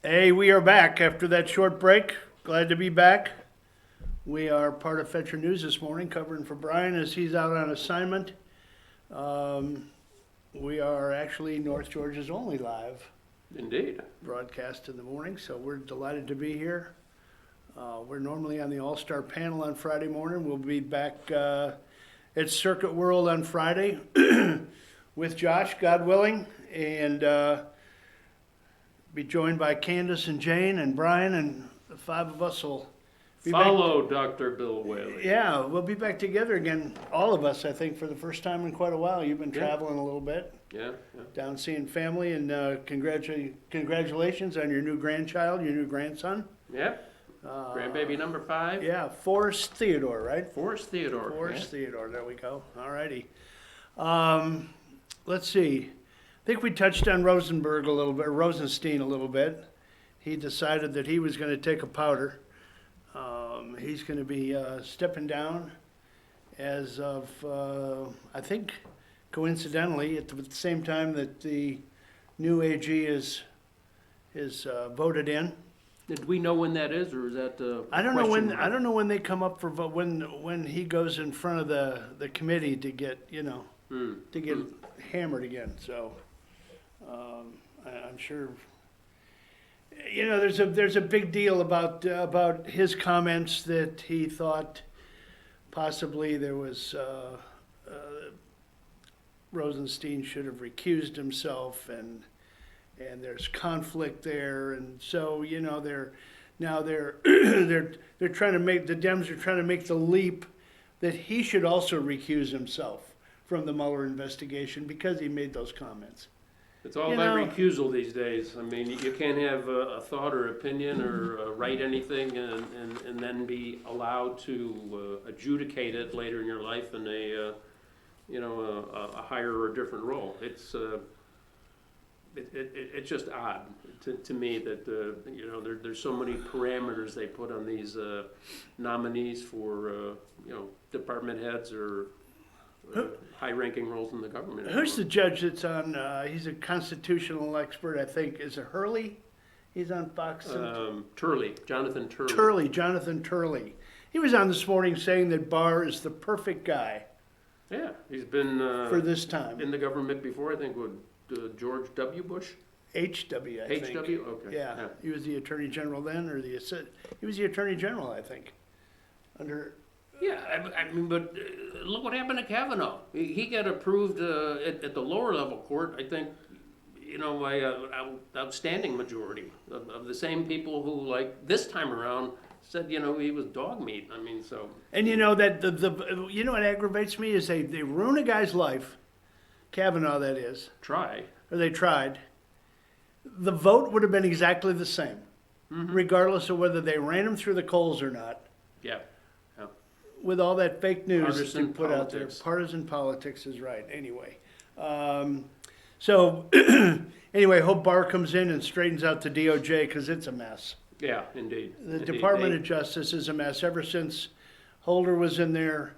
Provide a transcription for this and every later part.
Hey, we are back after that short break. Glad to be back. We are part of Fetcher News this morning, covering for Brian as he's out on assignment. We are actually North Georgia's only live Indeed. broadcast in the morning, so we're delighted to be here. We're normally on the All-Star panel on Friday morning. We'll be back at Circuit World on Friday with Josh, God willing, and be joined by Candace and Jane and Brian, and the five of us will be Follow Dr. Bill Whaley. back. Yeah, we'll be back together again, all of us, I think, for the first time in quite a while. You've been Yeah. traveling a little bit, Yeah. down seeing family, and congratulations on your new grandchild, your new grandson. Yep. Grandbaby number 5. Yeah, Forrest Theodore, right? Forrest Theodore. Forrest Theodore, there we go. All righty. Let's see. I think we touched on Rosenberg a little bit, or Rosenstein a little bit. He decided that he was going to take a powder. He's going to be stepping down as of, I think, coincidentally, at the same time that the new AG is voted in. Did we know when that is, or is that I don't know when they come up for vote, when he goes in front of the committee to get, to get hammered again. So I'm sure. There's a big deal about his comments that he thought possibly there was Rosenstein should have recused himself, and there's conflict there, and so they're they're trying to make, the Dems are trying to make the leap that he should also recuse himself from the Mueller investigation because he made those comments. It's all about recusal these days. I mean, you can't have a thought or opinion or write anything and then be allowed to adjudicate it later in your life in a higher or different role. It's just odd to me that there's so many parameters they put on these nominees for department heads or high-ranking roles in the government. Who's the judge that's on? He's a constitutional expert, I think. Is it Hurley? He's on Fox. Turley, Jonathan Turley. Jonathan Turley. He was on this morning saying that Barr is the perfect guy. Yeah, he's been for this time in the government before. I think with George W. Bush. HW, I think. HW, okay. Yeah, he was the Attorney General then, or he was the Attorney General, I think, under. Yeah, I mean, but look what happened to Kavanaugh. He got approved at the lower level court, I think, by an outstanding majority of the same people who, like, this time around said, he was dog meat. I mean, so. And that what aggravates me is they ruin a guy's life, Kavanaugh, that is. They tried. The vote would have been exactly the same, regardless of whether they ran him through the coals or not. Yeah. With all that fake news that they put out there. Partisan politics is right. Anyway. Anyway, hope Barr comes in and straightens out the DOJ because it's a mess. Yeah, indeed. The Department of Justice is a mess ever since Holder was in there.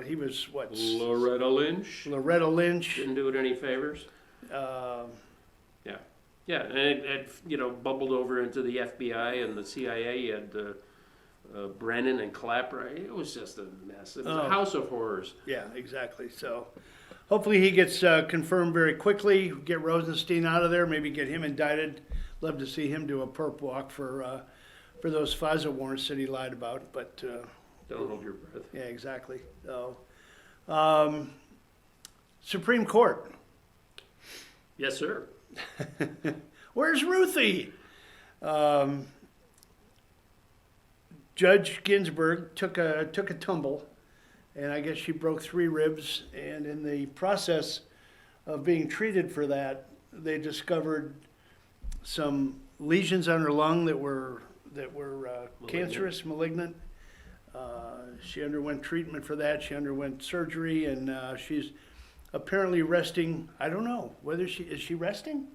He was, what? Loretta Lynch. Didn't do it any favors. Yeah, and it bubbled over into the FBI and the CIA. You had Brennan and Clapper. It was just a mess. It was a house of horrors. Yeah, exactly. So hopefully he gets confirmed very quickly, get Rosenstein out of there, maybe get him indicted. Love to see him do a perp walk for those FISA warrants that he lied about. But don't hold your breath. Yeah, exactly. So, Supreme Court. Yes, sir. Where's Ruthie? Judge Ginsburg took a tumble, and I guess she broke 3 ribs. And in the process of being treated for that, they discovered some lesions on her lung that were cancerous, malignant. She underwent treatment for that. She underwent surgery, and she's apparently resting. I don't know whether is she resting?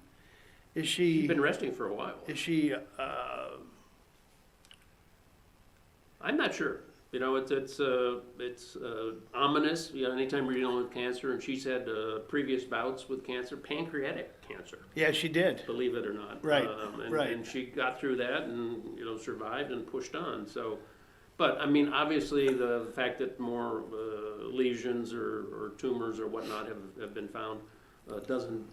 She's been resting for a while. Is she? I'm not sure. You know, it's ominous. You know, anytime you're dealing with cancer, and she's had previous bouts with cancer, pancreatic cancer. Yeah, she did. Believe it or not. Right, And, right. And she got through that, and survived and pushed on. So, but I mean, obviously, the fact that more lesions or tumors or whatnot have been found doesn't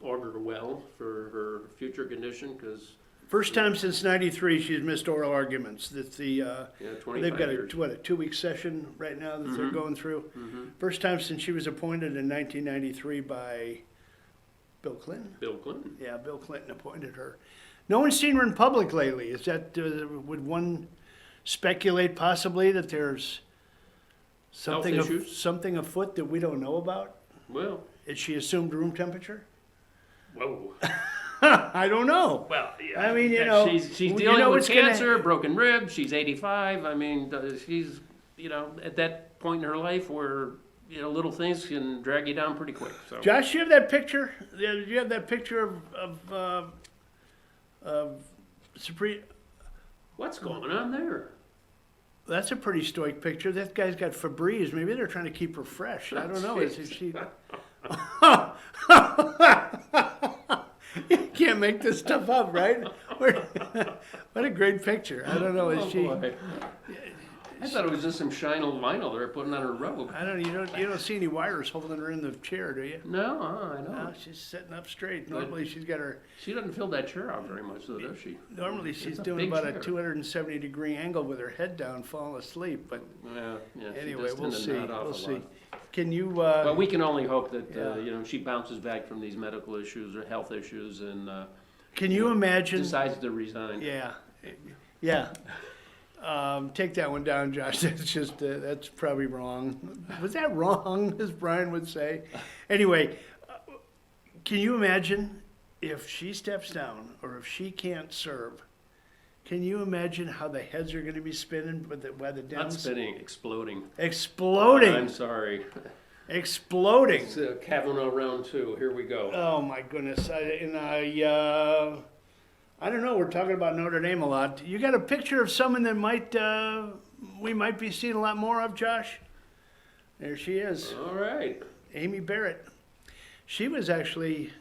augur well for her future condition, because. First time since '93 she's missed oral arguments. That's the 25 they've got years. a 2-week session right now that they're going through. First time since she was appointed in 1993 by Bill Clinton. Bill Clinton. Yeah, Bill Clinton appointed her. No one's seen her in public lately. Is that would one speculate possibly that there's something Health issues? something afoot that we don't know about? Well, Is she assumed room temperature? whoa. I don't know. Well, yeah. I mean, she's you dealing know with it's gonna- cancer, broken ribs. She's 85. I mean, she's at that point in her life where little things can drag you down pretty quick. So Josh, you have that picture? Yeah, you have that picture of Supreme? what's going on there? That's a pretty stoic picture. That guy's got Febreze. Maybe they're trying to keep her fresh. I don't know. Is she? You can't make this stuff up, right? What a great picture. I don't know. Is she? Boy. I thought it was just some shiny vinyl they were putting on her robe. I don't. You don't see any wires holding her in the chair, do you? No, I No, don't. she's sitting up straight. Normally, she's got her. She doesn't fill that chair out very much, though, does she? Normally, she's It's a doing big about a chair. 270-degree angle with her head down, falling asleep. But Yeah. She anyway, does we'll tend to see. nod off We'll a see. lot. Can you? But we can only hope that Yeah. she bounces back from these medical issues or health issues and Can you imagine? decides to resign. Yeah, yeah. Take that one down, Josh. That's just that's probably wrong. Was that wrong, as Brian would say? Anyway, can you imagine if she steps down or if she can't serve? Can you imagine how the heads are going to be spinning by the Dems? Not spinning, exploding. Exploding. I'm sorry. Exploding. It's Kavanaugh round 2. Here we go. Oh my goodness! I don't know. We're talking about Notre Dame a lot. You got a picture of someone that we might be seeing a lot more of, Josh? There she is, All right. Amy Barrett. She was actually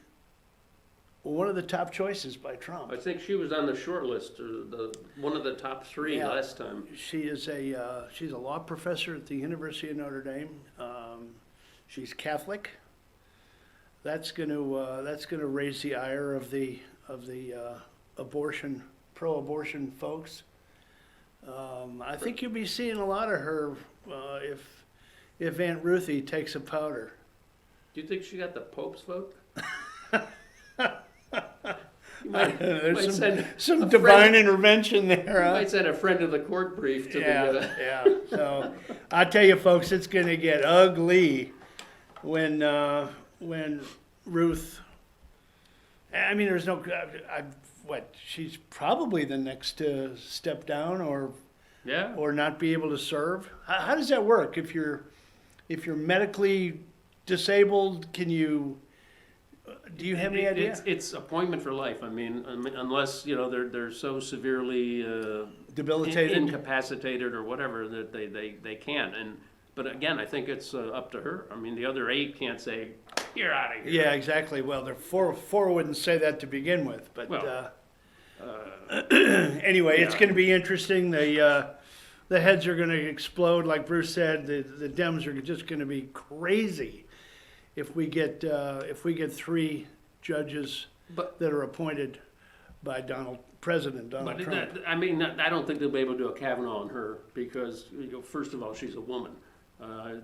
one of the top choices by Trump. I think she was on the short list, or one of the top 3 Yeah. last time. She is she's a law professor at the University of Notre Dame. She's Catholic. That's going to raise the ire of the pro-abortion folks. I think you'll be seeing a lot of her if Aunt Ruthie takes a powder. Do you think she got the Pope's vote? You might There's send some a divine friend- intervention there. You Huh? might send a friend of the court brief to Yeah, the. yeah. So I tell you, folks, it's going to get ugly when Ruth. I mean, there's no. She's probably the next to step down or Yeah. not be able to serve. How does that work? If you're medically disabled, can you? Do you have any idea? It's appointment for life. I mean, unless they're so severely Debilitated. incapacitated or whatever that they can't. But again, I think it's up to her. I mean, the other 8 can't say you're out of here. Yeah, exactly. Well, the four wouldn't say that to begin with, but Well, anyway, it's yeah. going to be interesting. The heads are going to explode, like Bruce said. The Dems are just going to be crazy if we get 3 judges But that are appointed by President Donald But Trump. I don't think they'll be able to do a Kavanaugh on her because, first of all, she's a woman.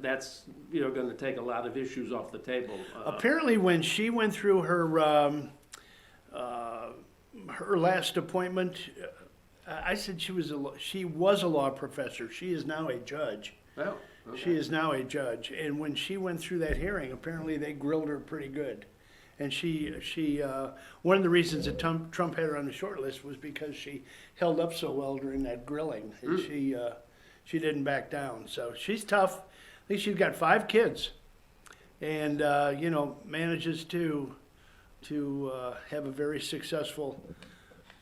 That's going to take a lot of issues off the table. Apparently, when she went through her last appointment, I said she was a law professor. She is now a judge. Well, okay. She is now a judge, and when she went through that hearing, apparently they grilled her pretty good. And she one of the reasons that Trump had her on the short list was because she held up so well during that grilling, and she didn't back down. So she's tough. I think she's got 5 kids, and manages to have a very successful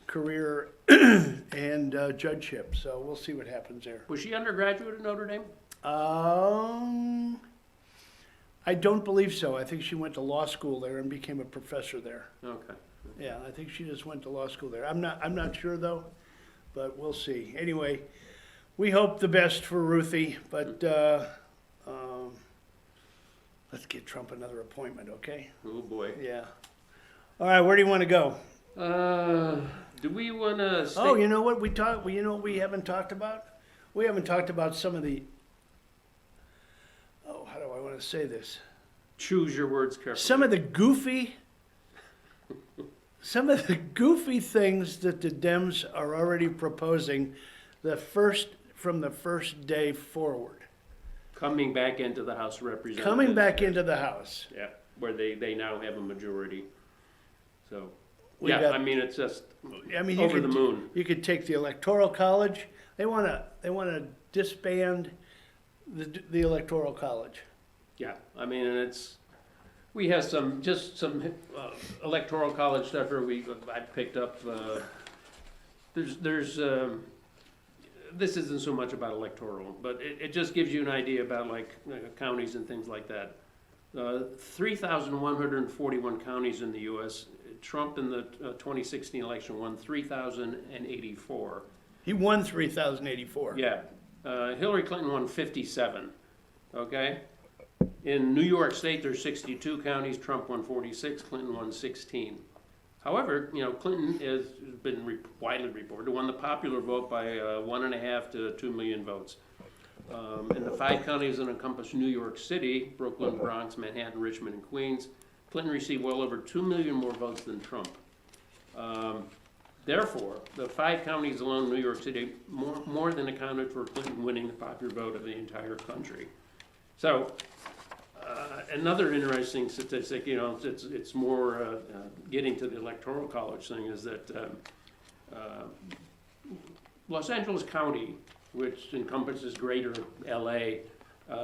career and judgeship. So we'll see what happens there. Was she undergraduate at Notre Dame? I don't believe so. I think she went to law school there and became a professor there. Okay. Yeah, I think she just went to law school there. I'm not sure though, but we'll see. Anyway, we hope the best for Ruthie, but let's get Trump another appointment, okay? Oh, boy. Yeah. All right, where do you want to go? Do we want to stay? Oh, you know what you know what we haven't talked about? We haven't talked about some of the, how do I want to say this? Choose your words carefully. Some of the goofy things that the Dems are already proposing from the first day forward. Coming back into the House of Representatives. Coming back into the House. Yeah, where they now have a majority. So, We yeah, got- I mean, it's just I mean, over the moon. You could take the Electoral College. They want to disband the Electoral College. Yeah, I mean, and we have some electoral college stuff where I picked up, there's this isn't so much about electoral, but it just gives you an idea about like counties and things like that. 3,141 counties in the U.S. Trump in the 2016 election won 3,084. He won 3,084. Yeah, Hillary Clinton won 57, okay? In New York State, there's 62 counties, Trump won 46, Clinton won 16. However, Clinton has been widely reported, won the popular vote by 1.5 to 2 million votes. In the 5 counties that encompass New York City, Brooklyn, Bronx, Manhattan, Richmond, and Queens, Clinton received well over 2 million more votes than Trump. Therefore, the 5 counties alone in New York City more than accounted for Clinton winning the popular vote of the entire country. So, another interesting statistic, it's more getting to the Electoral College thing, is that Los Angeles County, which encompasses greater LA,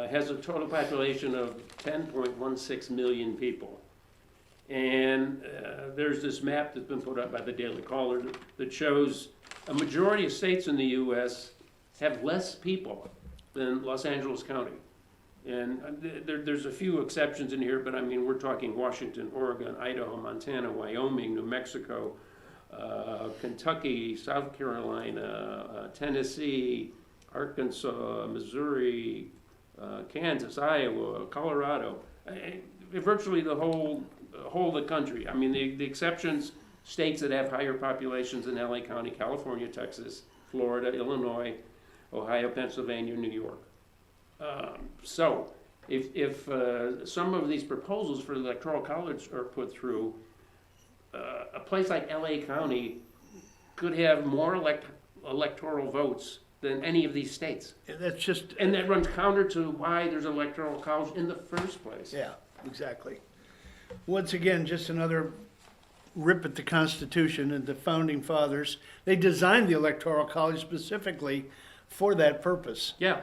has a total population of 10.16 million people. And there's this map that's been put up by the Daily Caller that shows a majority of states in the U.S. have less people than Los Angeles County. And there's a few exceptions in here, but I mean, we're talking Washington, Oregon, Idaho, Montana, Wyoming, New Mexico, Kentucky, South Carolina, Tennessee, Arkansas, Missouri, Kansas, Iowa, Colorado, virtually the whole of the country. I mean, the exceptions, states that have higher populations than LA County, California, Texas, Florida, Illinois, Ohio, Pennsylvania, New York. So, if some of these proposals for the Electoral College are put through, a place like LA County could have more electoral votes than any of these states. That's just... And that runs counter to why there's an Electoral College in the first place. Yeah, exactly. Once again, just another rip at the Constitution and the Founding Fathers. They designed the Electoral College specifically for that purpose. Yeah,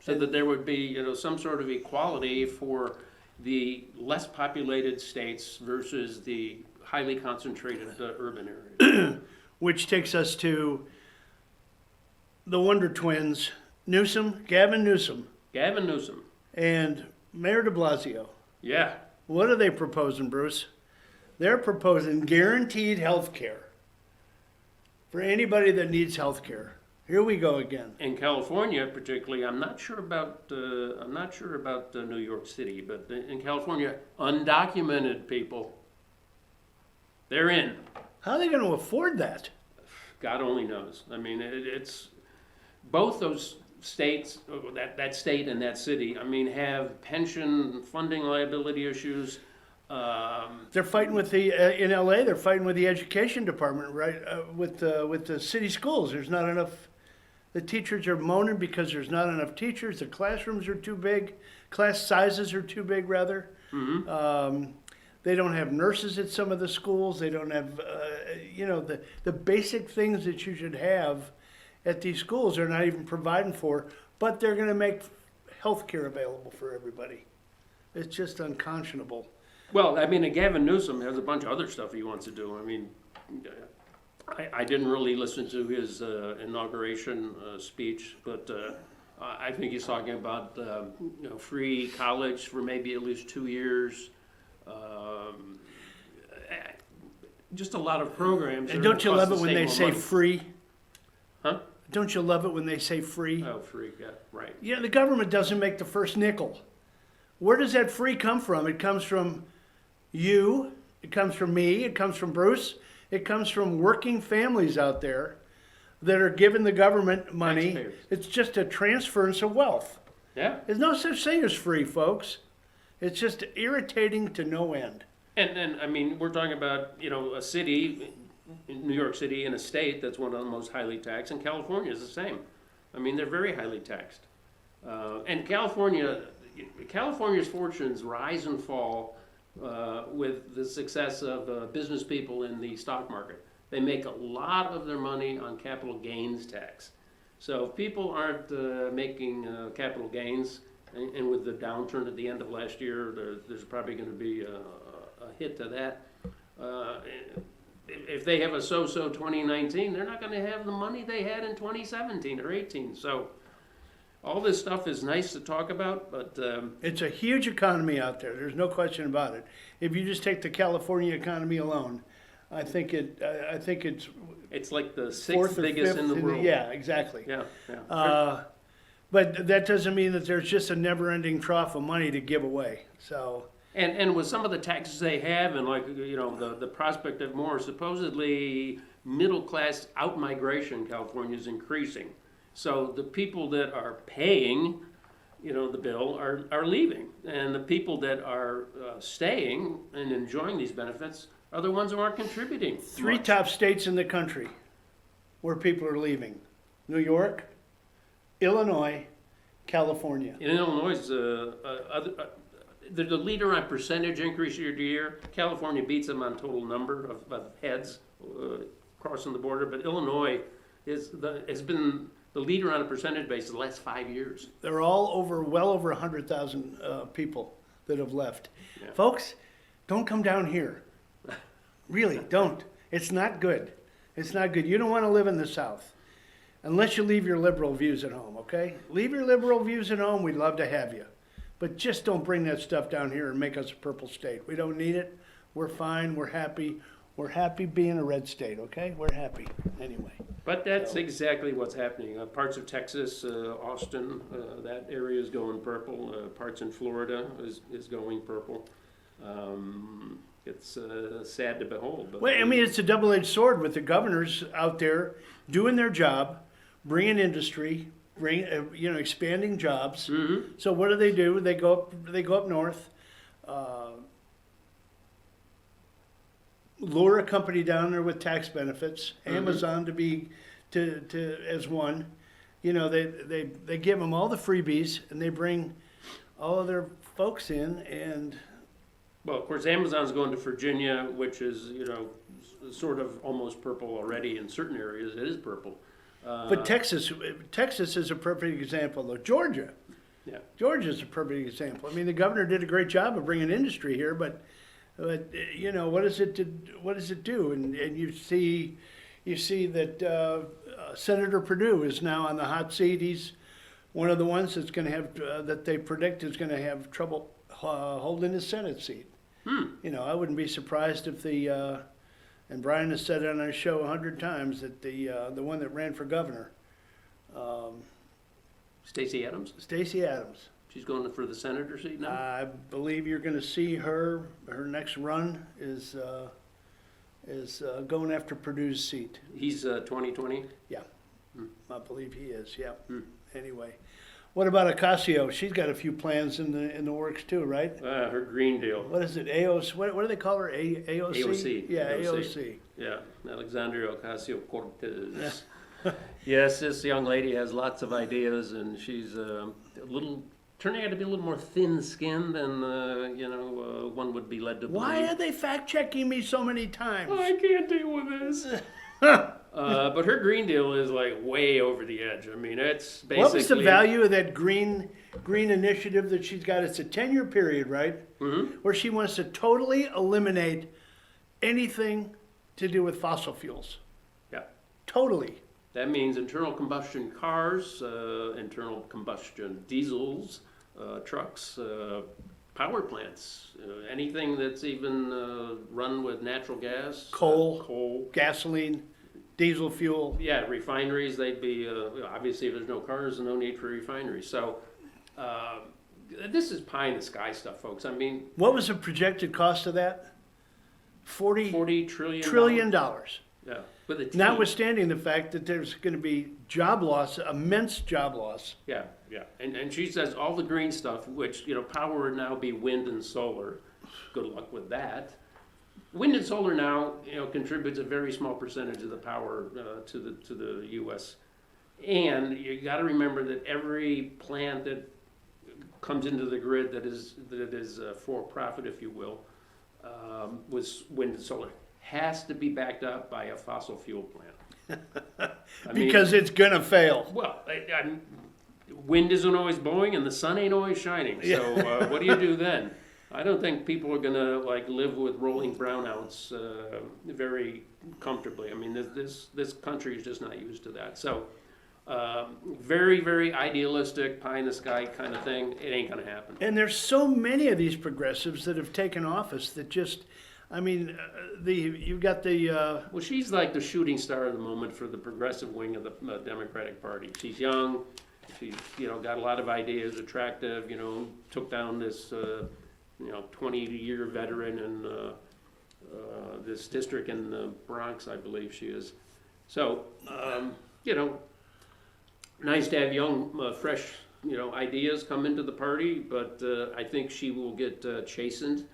so that there would be, some sort of equality for the less populated states versus the highly concentrated urban areas. Which takes us to the Wonder Twins, Gavin Newsom, and Mayor de Blasio. Yeah. What are they proposing, Bruce? They're proposing guaranteed health care for anybody that needs health care. Here we go again. In California, particularly, I'm not sure about New York City, but in California, undocumented people, they're in. How are they going to afford that? God only knows. I mean, it's both those states, that state and that city, I mean, have pension funding liability issues. They're fighting with in LA, they're fighting with the education department, right? With the city schools. There's not enough, the teachers are moaning because there's not enough teachers. The classrooms are too big, class sizes are too big, rather. Mm-hmm. They don't have nurses at some of the schools. They don't have, the basic things that you should have at these schools. They're not even providing for, but they're going to make health care available for everybody. It's just unconscionable. Well, I mean, Gavin Newsom has a bunch of other stuff he wants to do. I mean, I didn't really listen to his inauguration speech, but I think he's talking about free college for maybe at least 2 years. Just a lot of programs. And don't you love it when they say money. free? Huh? Don't you love it when they say free? Oh, free, yeah, right. Yeah, the government doesn't make the first nickel. Where does that free come from? It comes from you, it comes from me, it comes from Bruce, it comes from working families out there that are giving the government money. Taxpayers. It's just a transference of wealth. Yeah, There's no such thing as free, folks. It's just irritating to no end. and I mean, we're talking about, a city, in New York City, in a state that's one of the most highly taxed, and California is the same. I mean, they're very highly taxed. And California's fortunes rise and fall with the success of business people in the stock market. They make a lot of their money on capital gains tax. So if people aren't making capital gains, and with the downturn at the end of last year, there's probably going to be a hit to that. If they have a so-so 2019, they're not going to have the money they had in 2017 or 18. So all this stuff is nice to talk about, but It's a huge economy out there. There's no question about it. If you just take the California economy alone, I think it's it's like the fourth sixth or biggest fifth in the world. Yeah, exactly. Yeah. But that doesn't mean that there's just a never-ending trough of money to give away. So And with some of the taxes they have, and the prospect of more, supposedly middle class out-migration in California is increasing. So the people that are paying, the bill are leaving, and the people that are staying and enjoying these benefits are the ones who aren't contributing. three much. top states in the country where people are leaving: New York, Illinois, California. In Illinois, they're the leader on percentage increase year to year. California beats them on total number of heads crossing the border, but Illinois has been the leader on a percentage basis the last 5 years. They're all well over 100,000 people that have left. Yeah. Folks, don't come down here. Really, don't. It's not good. It's not good. You don't want to live in the South unless you leave your liberal views at home, okay? Leave your liberal views at home. We'd love to have you. But just don't bring that stuff down here and make us a purple state. We don't need it. We're fine. We're happy. We're happy being a red state, okay? We're happy anyway. But that's exactly what's happening. Parts of Texas, Austin, that area is going purple. Parts in Florida is going purple. It's sad to behold. But Well, I mean, it's a double-edged sword with the governors out there doing their job, bringing industry, expanding jobs. Mhm. So what do? They go up north, lure a company down there with tax benefits. Amazon to as one. They give them all the freebies, and they bring all of their folks in, and Well, of course, Amazon's going to Virginia, which is, sort of almost purple already in certain areas. It is purple. but Texas is a perfect example, though. Georgia. Yeah. Georgia's a perfect example. I mean, the governor did a great job of bringing industry here, but what does it do? And you see that Senator Perdue is now on the hot seat. He's one of the ones that's going to have that they predict is going to have trouble holding his Senate seat. I wouldn't be surprised if and Brian has said it on our show 100 times that the one that ran for governor, Stacey Adams. Stacey Adams. She's going for the senator seat now. I believe you're going to see her next run is going after Purdue's seat. He's 2020. Yeah, I believe he is. Yeah. Anyway, what about Ocasio? She's got a few plans in the works too, right? Her Green Deal. What is it? AOC? What do they call her? AOC? AOC. Yeah, AOC. AOC. Yeah, Alexandria Ocasio-Cortez. Yes, this young lady has lots of ideas, and she's turning out to be a little more thin-skinned than one would be led to believe. Why are they fact-checking me so many times? I can't deal with this. But her Green Deal is like way over the edge. I mean, it's basically. What was the value of that green initiative that she's got? It's a 10-year period, right? Mm-hmm. Where she wants to totally eliminate anything to do with fossil fuels. Totally. That means internal combustion cars, internal combustion diesels, trucks, power plants, anything that's even run with natural gas, Coal, gasoline, diesel fuel. Yeah, refineries. They'd be obviously if there's no cars, no need for refineries. So this is pie in the sky stuff, folks. I mean, What was the projected cost of that? $40 trillion. dollars. Yeah, with a T. Notwithstanding the fact that there's going to be job loss, immense job loss. Yeah, yeah. And she says all the green stuff, which, power would now be wind and solar. Good luck with that. Wind and solar now, contributes a very small percentage of the power to the U.S. And you got to remember that every plant that comes into the grid that is for profit, if you will, with wind and solar, has to be backed up by a fossil fuel plant. Because it's going to fail. Well, wind isn't always blowing and the sun ain't always shining. So what do you do then? I don't think people are gonna live with rolling brownouts very comfortably. I mean, this country is just not used to that. So very, very idealistic, pie in the sky kind of thing. It ain't gonna happen. And there's so many of these progressives that have taken office that just, you've got the, Well, she's like the shooting star of the moment for the progressive wing of the Democratic Party. She's young. She's got a lot of ideas, attractive. Took down this 20-year veteran in this district in the Bronx, I believe she is. So nice to have young, fresh ideas come into the party, but I think she will get chastened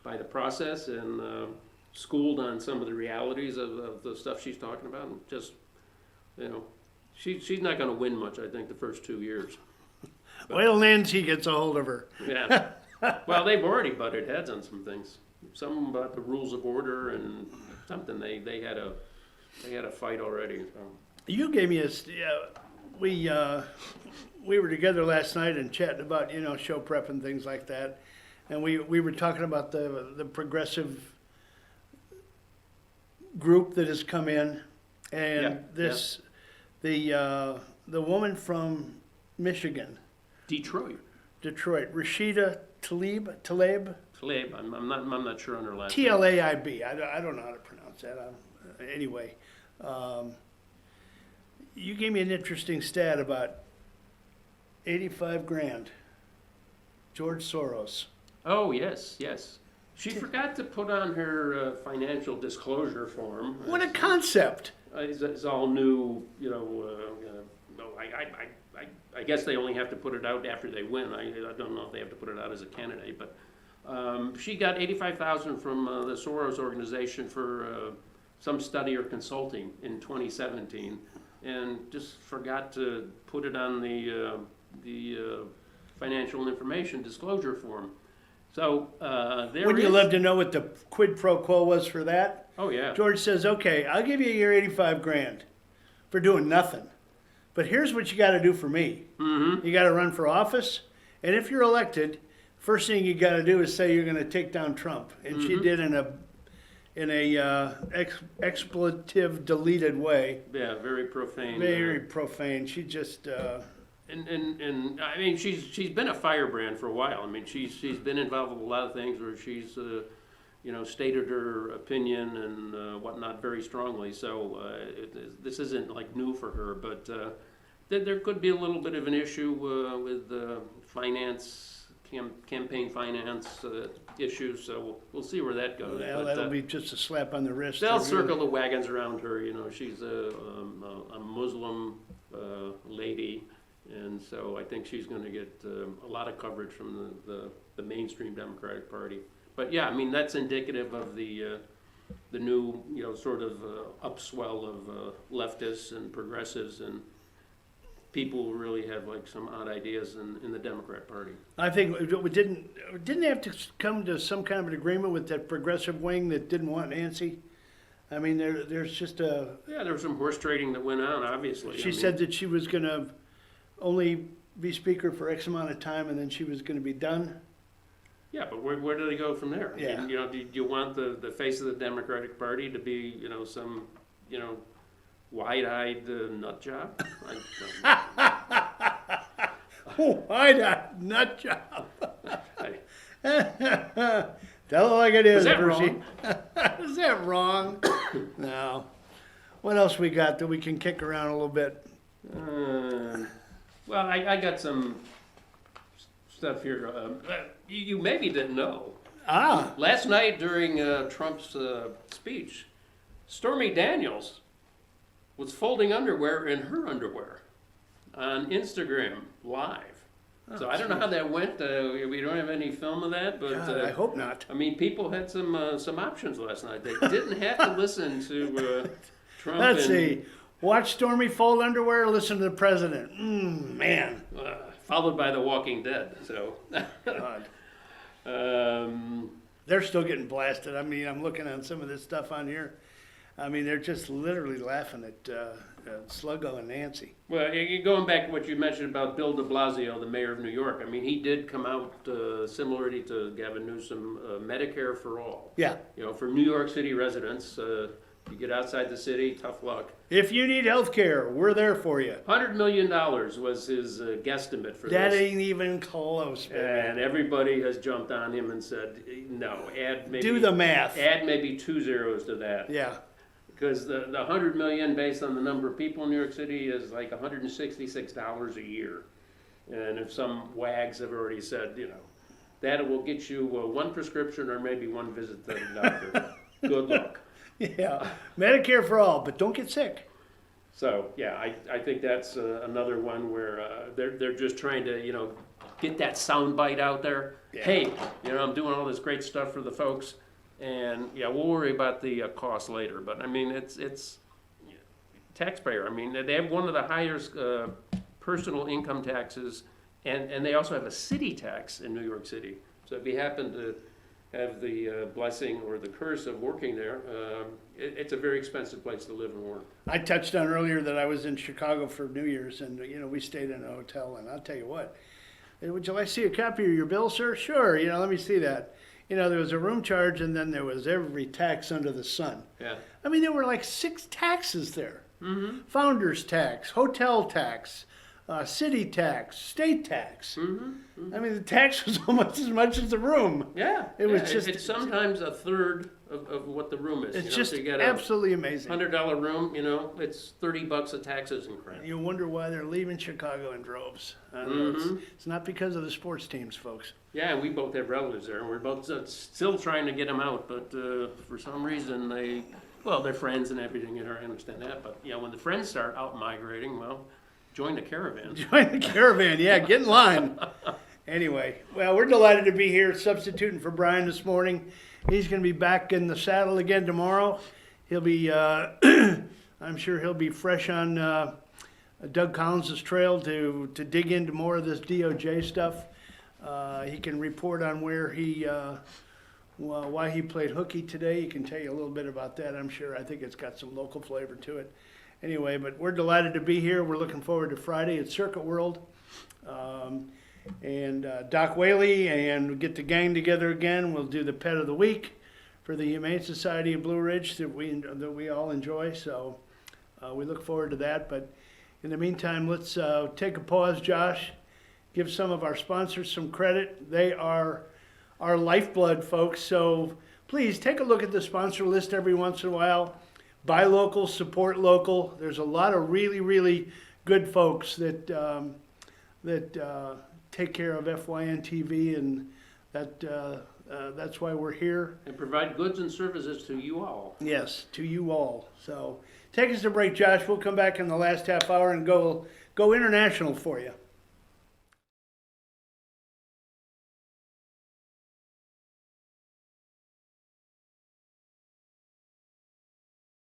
by the process and schooled on some of the realities of the stuff she's talking about. And just, she's not going to win much, I think, the first 2 years. Well, Nancy gets a hold of her. Yeah. Well, they've already butted heads on some things. Some about the rules of order and something. They had a fight already. So. You gave me we were together last night and chatting about, show prep and things like that. And we were talking about the progressive group that has come in, and the woman from Michigan, Detroit, Rashida Tlaib. I'm not sure on her last Tlaib. I don't know how to pronounce that. Anyway, you gave me an interesting stat about 85 grand. George Soros. Oh, yes. She forgot to put on her financial disclosure form. What a concept! It's all new, I guess they only have to put it out after they win. I don't know if they have to put it out as a candidate, but she got $85,000 from the Soros organization for some study or consulting in 2017, and just forgot to put it on the financial information disclosure form. So Wouldn't you love to know what the quid pro quo was for that? Oh yeah. George says, "Okay, I'll give you your 85 grand for doing nothing, but here's what you got to do for me. Mm-hmm. You got to run for office, and if you're elected, first thing you got to do is say you're going to take down Trump." And she did in a expletive deleted way. Yeah, very profane. Very profane. She just. And I mean, she's been a firebrand for a while. I mean, she's been involved with a lot of things where she's stated her opinion and whatnot very strongly. So this isn't like new for her, but there could be a little bit of an issue with finance, campaign finance issues. So we'll see where that goes. Well, but, that'll be just a slap on the wrist. They'll circle the wagons around her. She's a Muslim lady. And so I think she's going to get a lot of coverage from the mainstream Democratic Party. But yeah, I mean, that's indicative of the new, sort of upswell of leftists and progressives and people who really have like some odd ideas in the Democrat Party. I think we didn't they have to come to some kind of an agreement with that progressive wing that didn't want Nancy? I mean, there's just a... Yeah, there was some horse trading that went on, obviously. She said that she was going to only be speaker for X amount of time, and then she was going to be done. Yeah, but where do they go from there? Yeah. I mean, do you want the face of the Democratic Party to be, some, wide-eyed nut job. Wide-eyed nut job. I- Tell it like it is, Is that Percy. wrong? Is that wrong? No. What else we got that we can kick around a little bit? Well, I got some stuff here. You maybe didn't know. Ah, Last night during Trump's speech, Stormy Daniels was folding underwear in her underwear on Instagram Live. So I don't know how that went. We don't have any film of that, but God, I hope not. I mean, people had some options last night. They didn't have to listen to Trump. Let's and, see. Watch Stormy fold underwear, listen to the president. Man. Followed by The Walking Dead. So God. um, They're still getting blasted. I mean, I'm looking on some of this stuff on here. I mean, they're just literally laughing at Sluggo and Nancy. well, going back to what you mentioned about Bill de Blasio, the mayor of New York. I mean, he did come out similarly to Gavin Newsom, Medicare for all. Yeah. You know, for New York City residents, you get outside the city, tough luck. If you need health care, we're there for you. $100 million was his guesstimate for That this. ain't even close, man. And everybody has jumped on him and said, no, add maybe... Do the math. Add maybe 2 zeros to that. Yeah. Because the 100 million based on the number of people in New York City is like $166 a year. And if some wags have already said, you know, that will get you one prescription or maybe one visit to the doctor. Good luck. Yeah. Medicare for all, but don't get sick. So, yeah, I think that's another one where they're just trying to, you know, get that sound bite out there. Yeah. Hey, you know, I'm doing all this great stuff for the folks. And yeah, we'll worry about the cost later. But I mean, it's taxpayer. I mean, they have one of the highest personal income taxes, and they also have a city tax in New York City. So if you happen to have the blessing or the curse of working there, it's a very expensive place to live and work. I touched on earlier that I was in Chicago for New Year's, and we stayed in a hotel. And I'll tell you what, would you like to see a copy of your bill, sir? Sure. Let me see that. There was a room charge, and then there was every tax under the sun. Yeah. I mean, there were like 6 taxes there. Mm-hmm. Founder's tax, hotel tax, city tax, state tax. Mm-hmm. Mm-hmm. I mean, the tax was almost as much as the room. Yeah. It was it's sometimes a third of what the room is. It's you know? just So you got absolutely amazing. $100 room, it's $30 of taxes and crap. You wonder why they're leaving Chicago in droves. It's not because of the sports teams, folks. Yeah, and we both have relatives there, and we're both still trying to get them out, but for some reason they're friends and everything, I understand that, but when the friends start out migrating, well, join the caravan. Join the caravan, yeah, get in line. Anyway, well, we're delighted to be here substituting for Brian this morning. He's going to be back in the saddle again tomorrow. He'll be, I'm sure he'll be fresh on Doug Collins' trail to dig into more of this DOJ stuff. He can report on where why he played hooky today. He can tell you a little bit about that, I'm sure. I think it's got some local flavor to it. Anyway, but we're delighted to be here. We're looking forward to Friday at Circuit World. And Doc Whaley, and we'll get the gang together again. We'll do the Pet of the Week for the Humane Society of Blue Ridge that we all enjoy. So we look forward to that. But in the meantime, let's take a pause, Josh. Give some of our sponsors some credit. They are our lifeblood, folks. So please take a look at the sponsor list every once in a while. Buy local, support local. There's a lot of really, really good folks that take care of FYNTV, and that's why we're here. And provide goods and services to you all. Yes, to you all. So take us to break, Josh. We'll come back in the last half hour and go international for you.